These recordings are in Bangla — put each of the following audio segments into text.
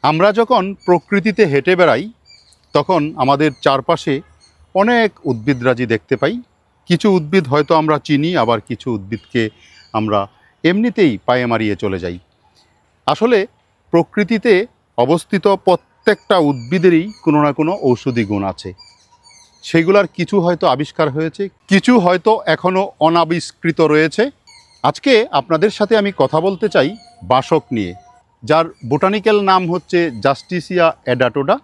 আমরা যখন প্রকৃতিতে হেঁটে বেড়াই তখন আমাদের চারপাশে অনেক উদ্ভিদরাজি দেখতে পাই। কিছু উদ্ভিদ হয়তো আমরা চিনি, আবার কিছু উদ্ভিদকে আমরা এমনিতেই পায়ে মারিয়ে চলে যাই। আসলে প্রকৃতিতে অবস্থিত প্রত্যেকটা উদ্ভিদেরই কোনো না কোনো ঔষধি গুণ আছে। সেগুলার কিছু হয়তো আবিষ্কার হয়েছে, কিছু হয়তো এখনও অনাবিষ্কৃত রয়েছে। আজকে আপনাদের সাথে আমি কথা বলতে চাই বাসক নিয়ে, যার বোটানিক্যাল নাম হচ্ছে জাস্টিসিয়া এডাটোডা।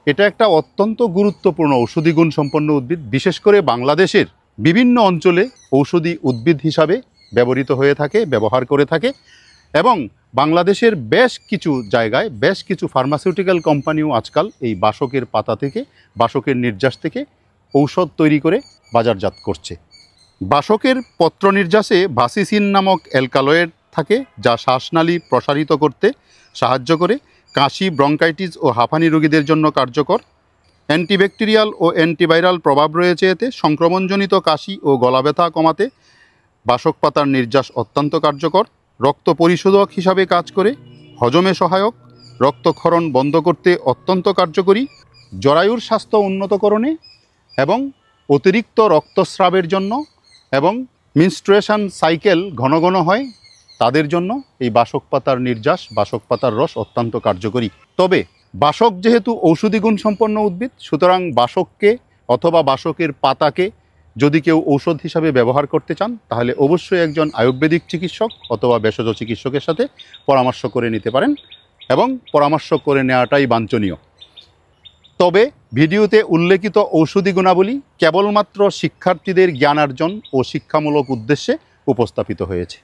এটা একটা অত্যন্ত গুরুত্বপূর্ণ ঔষধি গুণ সম্পন্ন উদ্ভিদ, বিশেষ করে বাংলাদেশের বিভিন্ন অঞ্চলে ঔষধি উদ্ভিদ হিসাবে ব্যবহৃত হয়ে থাকে, ব্যবহার করে থাকে। এবং বাংলাদেশের বেশ কিছু জায়গায় বেশ কিছু ফার্মাসিউটিক্যাল কোম্পানিও আজকাল এই বাসকের পাতা থেকে, বাসকের নির্যাস থেকে ঔষধ তৈরি করে বাজারজাত করছে। বাসকের পত্র নির্যাসে ভাসিসিন নামক অ্যালকালয়েড থাকে, যা শ্বাসনালী প্রসারিত করতে সাহায্য করে। কাশি, ব্রঙ্কাইটিস ও হাঁপানি রোগীদের জন্য কার্যকর। অ্যান্টিব্যাকটেরিয়াল ও অ্যান্টিভাইরাল প্রভাব রয়েছে এতে। সংক্রমণজনিত কাশি ও গলা ব্যথা কমাতে বাসক পাতার নির্যাস অত্যন্ত কার্যকর। রক্ত পরিশোধক হিসাবে কাজ করে, হজমে সহায়ক, রক্তক্ষরণ বন্ধ করতে অত্যন্ত কার্যকরী, জরায়ুর স্বাস্থ্য উন্নতকরণে এবং অতিরিক্ত রক্তস্রাবের জন্য এবং মিনস্ট্রুয়েশন সাইকেল ঘন ঘন হয় তাদের জন্য এই বাসক পাতার নির্যাস, বাসক পাতার রস অত্যন্ত কার্যকরী। তবে বাসক যেহেতু ঔষধি গুণ সম্পন্ন উদ্ভিদ, সুতরাং বাসককে অথবা বাসকের পাতাকে যদি কেউ ঔষধ হিসাবে ব্যবহার করতে চান, তাহলে অবশ্যই একজন আয়ুর্বেদিক চিকিৎসক অথবা ভেষজ চিকিৎসকের সাথে পরামর্শ করে নিতে পারেন, এবং পরামর্শ করে নেওয়াটাই বাঞ্ছনীয়। তবে ভিডিওতে উল্লেখিত ঔষধি গুণাবলী কেবলমাত্র শিক্ষার্থীদের জ্ঞানার্জন ও শিক্ষামূলক উদ্দেশ্যে উপস্থাপিত হয়েছে।